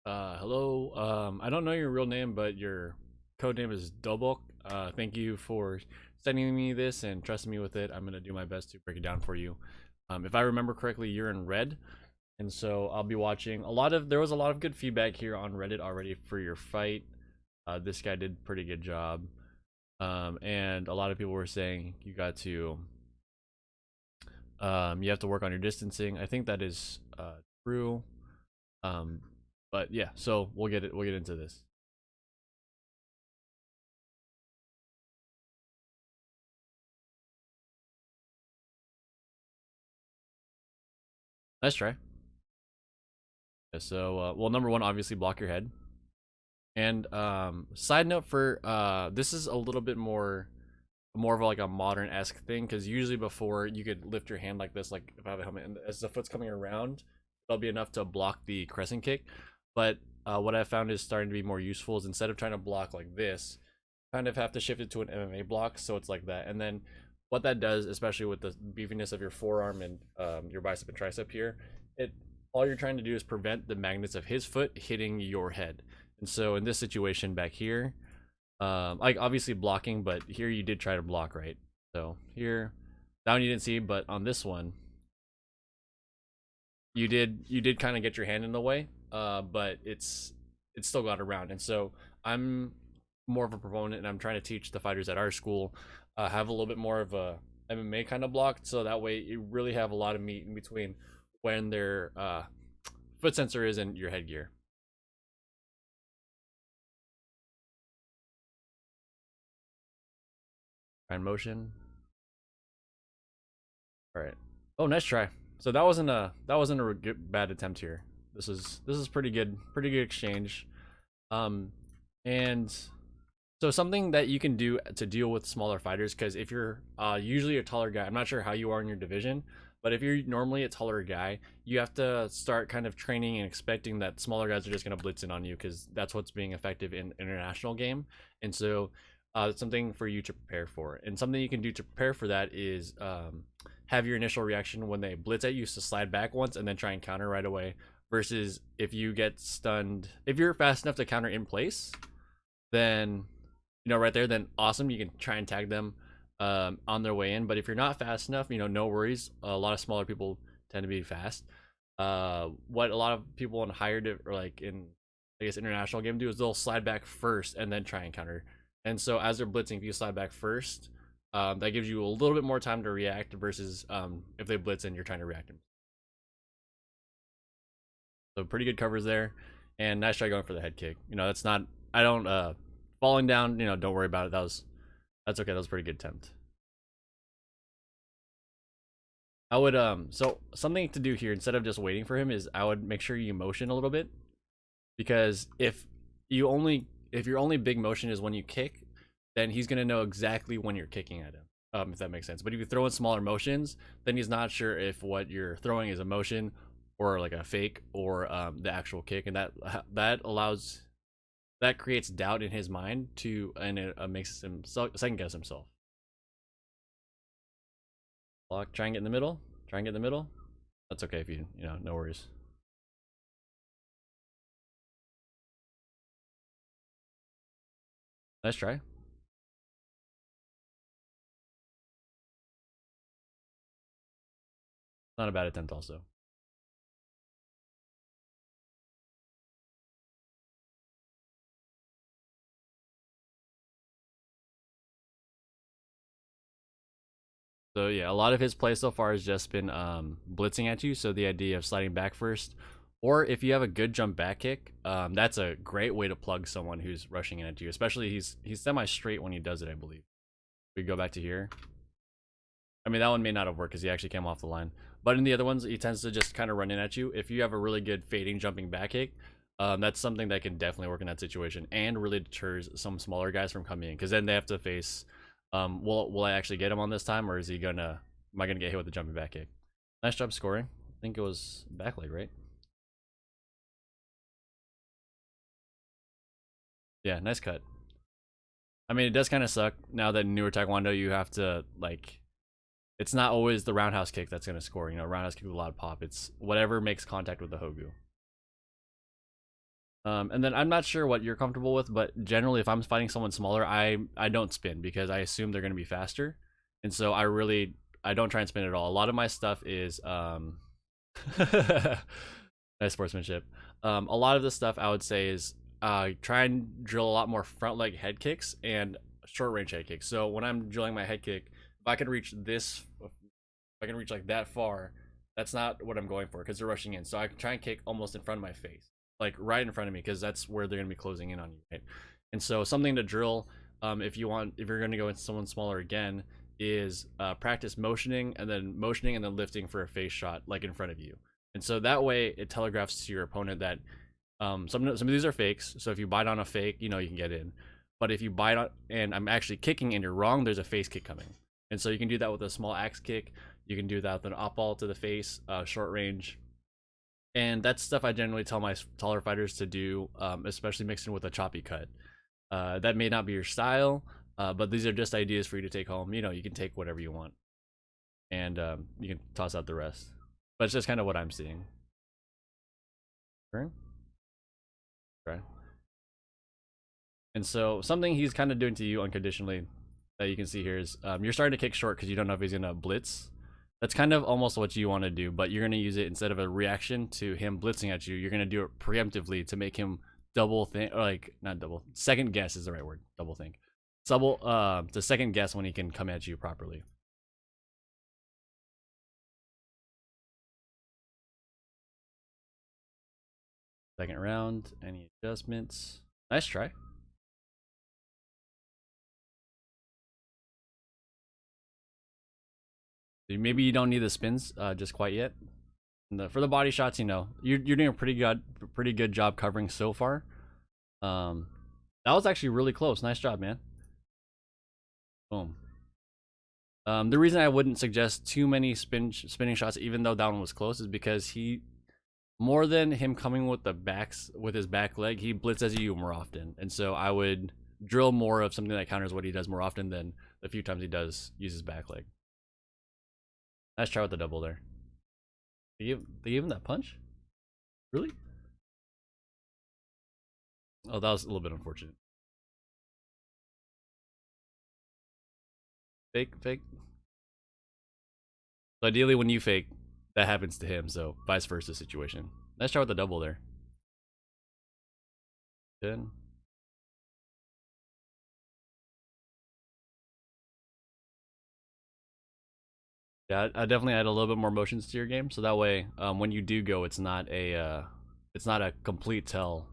Hello. I don't know your real name, but your code name is Dobok. Thank you for sending me this and trusting me with it. I'm gonna do my best to break it down for you. If I remember correctly, you're in red, and so I'll be watching a lot of. There was a lot of good feedback here on Reddit already for your fight. This guy did a pretty good job, and a lot of people were saying you got to, you have to work on your distancing. I think that is true. Um, but yeah, so we'll get it. We'll get into this. Nice try. Yeah, so, well, number one, obviously block your head. And side note for this is a little bit more of like a modern esque thing because usually before you could lift your hand like this, like if I have a helmet, and as the foot's coming around, that'll be enough to block the crescent kick. But what I found is starting to be more useful is instead of trying to block like this, kind of have to shift it to an MMA block, so it's like that. And then what that does, especially with the beefiness of your forearm and your bicep and tricep here, it all you're trying to do is prevent the magnets of his foot hitting your head. And so in this situation back here, like obviously blocking, but here you did try to block, right? So here, that one you didn't see, but on this one, you did kind of get your hand in the way, but it's still got around. And so I'm more of a proponent, and I'm trying to teach the fighters at our school have a little bit more of a MMA kind of block, so that way you really have a lot of meat in between when their foot sensor is in your headgear. Hand motion. All right. Oh, nice try. So that wasn't a bad attempt here. This is pretty good exchange. Um, and so something that you can do to deal with smaller fighters, because if you're usually a taller guy, I'm not sure how you are in your division, but if you're normally a taller guy, you have to start kind of training and expecting that smaller guys are just going to blitz in on you because that's what's being effective in international game. And so it's something for you to prepare for. And something you can do to prepare for that is have your initial reaction when they blitz at you to slide back once and then try and counter right away. Versus if you get stunned, if you're fast enough to counter in place, then right there, then awesome. You can try and tag them on their way in. But if you're not fast enough, no worries. A lot of smaller people tend to be fast. What a lot of people in or like in, I guess, international game do is they'll slide back first and then try and counter. And so as they're blitzing, if you slide back first, that gives you a little bit more time to react versus if they blitz and you're trying to react. So pretty good covers there, and nice try going for the head kick. That's not. I don't falling down. Don't worry about it. That's okay. That was a pretty good attempt. I would so something to do here instead of just waiting for him is I would make sure you motion a little bit, because if your only big motion is when you kick, then he's gonna know exactly when you're kicking at him. If that makes sense. But if you throw in smaller motions, then he's not sure if what you're throwing is a motion or like a fake or the actual kick, and that creates doubt in his mind and it makes him second guess himself. Block, try and get in the middle. Try and get in the middle. That's okay if no worries. Nice try. Not a bad attempt also. So yeah, a lot of his play so far has just been blitzing at you. So the idea of sliding back first, or if you have a good jump back kick, that's a great way to plug someone who's rushing in at you. Especially he's semi straight when he does it, I believe. We go back to here. I mean, that one may not have worked because he actually came off the line. But in the other ones, he tends to just kind of run in at you. If you have a really good fading jumping back kick, that's something that can definitely work in that situation and really deters some smaller guys from coming in, because then they have to face, will I actually get him on this time, or am I gonna get hit with the jumping back kick? Nice job scoring. I think it was back leg, right? Yeah, nice cut. I mean, it does kind of suck now that in newer Taekwondo you have to like. It's not always the roundhouse kick that's gonna score. Roundhouse kick with a lot of pop. It's whatever makes contact with the hogu. And then I'm not sure what you're comfortable with, but generally if I'm fighting someone smaller, I don't spin because I assume they're going to be faster. And so I don't try and spin at all. A lot of my stuff is nice sportsmanship. A lot of the stuff I would say is try and drill a lot more front leg head kicks and short range head kicks. So when I'm drilling my head kick, if I can reach like that far, that's not what I'm going for because they're rushing in. So I can try and kick almost in front of my face, like right in front of me, because that's where they're gonna be closing in on you, right? And so something to drill, if you're gonna go into someone smaller again, is practice motioning and then lifting for a face shot like in front of you. And so that way it telegraphs to your opponent that some of these are fakes. So if you bite on a fake, you know you can get in. But if you bite on and I'm actually kicking and you're wrong, there's a face kick coming. And so you can do that with a small axe kick. You can do that with an op ball to the face, short range. And that's stuff I generally tell my taller fighters to do, especially mixing with a choppy cut. That may not be your style, but these are just ideas for you to take home. You know, you can take whatever you want, and you can toss out the rest. But it's just kind of what I'm seeing. Okay. And so something he's kind of doing to you unconditionally that you can see here is you're starting to kick short because you don't know if he's gonna blitz. That's kind of almost what you want to do, but you're gonna use it instead of a reaction to him blitzing at you. You're gonna do it preemptively to make him double think, or like not double, second guess is the right word. Double think, double to second guess when he can come at you properly. Second round, any adjustments? Nice try. Maybe you don't need the spins just quite yet. For the body shots, you know, you're doing a pretty good job covering so far. That was actually really close. Nice job, man. Boom. The reason I wouldn't suggest too many spinning shots, even though that one was close, is because he, more than him coming with his back leg, he blitzes you more often, and so I would drill more of something that counters what he does more often than the few times he does use his back leg. Nice try with the double there. They gave him that punch? Really? Oh, that was a little bit unfortunate. Fake, fake. So ideally, when you fake, that happens to him. So vice versa situation. Nice try with the double there. Good. Yeah, I definitely add a little bit more motions to your game, so that way, when you do go, it's not a complete tell.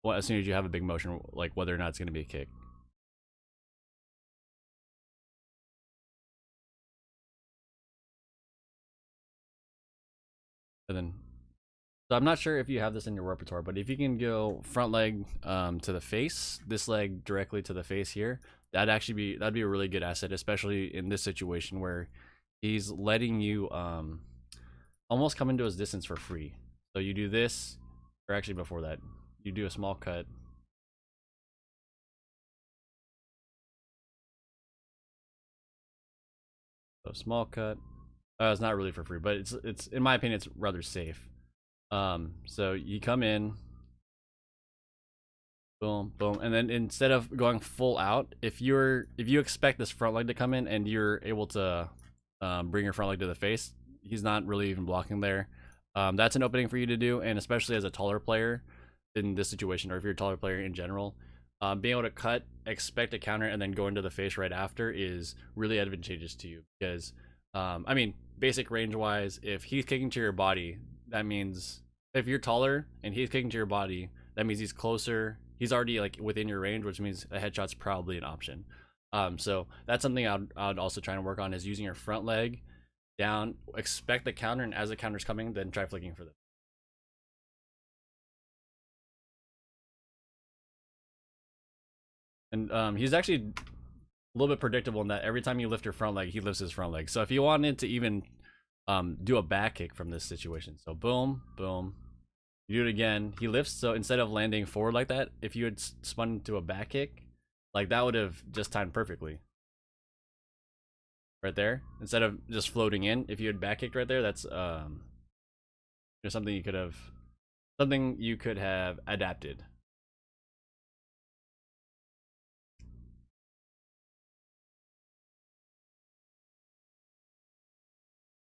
Well, as soon as you have a big motion, like whether or not it's going to be a kick. And then, so I'm not sure if you have this in your repertoire, but if you can go front leg to the face, this leg directly to the face here, that'd be a really good asset, especially in this situation where he's letting you almost come into his distance for free. So you do this, or actually before that, you do a small cut. So small cut. It's not really for free, but it's in my opinion, it's rather safe. So you come in, boom, boom, and then instead of going full out, if you expect this front leg to come in and you're able to bring your front leg to the face, he's not really even blocking there. That's an opening for you to do, and especially as a taller player in this situation, or if you're a taller player in general, being able to cut, expect a counter, and then go into the face right after is really advantageous to you because, I mean, basic range wise, if he's kicking to your body, that means if you're taller and he's kicking to your body, that means he's closer. He's already like within your range, which means a headshot's probably an option. So that's something I'd also try and work on is using your front leg down, expect the counter, and as the counter's coming, then try flicking for them. And he's actually a little bit predictable in that every time you lift your front leg, he lifts his front leg. So if you wanted to even do a back kick from this situation, so boom, boom, you do it again, he lifts. So instead of landing forward like that, if you had spun into a back kick, like that would have just timed perfectly. Right there, instead of just floating in, if you had back kicked right there, that's just something you could have something you could have adapted.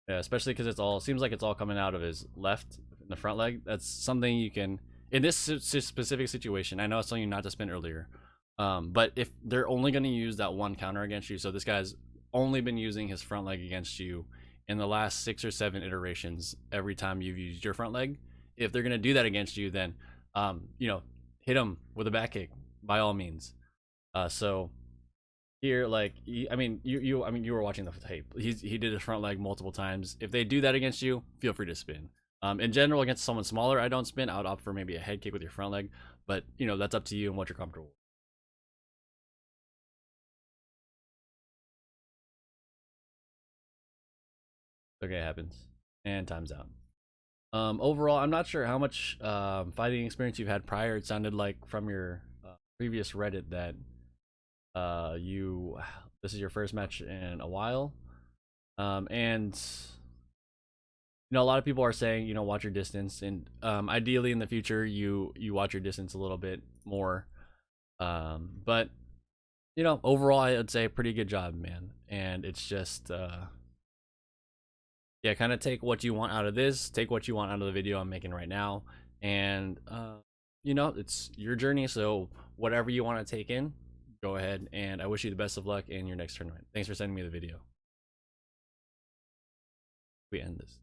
Yeah, especially because it's all seems like it's all coming out of his left in the front leg. That's something you can in this specific situation. I know it's telling you not to spin earlier, but if they're only going to use that one counter against you, so this guy's only been using his front leg against you in the last 6 or 7 iterations. Every time you've used your front leg, if they're going to do that against you, then hit him with a back kick by all means. So here, like, you were watching the tape. He did his front leg multiple times. If they do that against you, feel free to spin. In general, against someone smaller, I don't spin. I would opt for maybe a head kick with your front leg, but that's up to you and what you're comfortable with. Okay, it happens, and time's out. Overall, I'm not sure how much fighting experience you've had prior. It sounded like from your previous Reddit that you this is your first match in a while, and a lot of people are saying watch your distance, and ideally in the future you watch your distance a little bit more. But overall I would say pretty good job, man. And it's just yeah, kind of take what you want out of this, take what you want out of the video I'm making right now, and it's your journey, so whatever you want to take in, go ahead. And I wish you the best of luck in your next tournament. Thanks for sending me the video. We end this.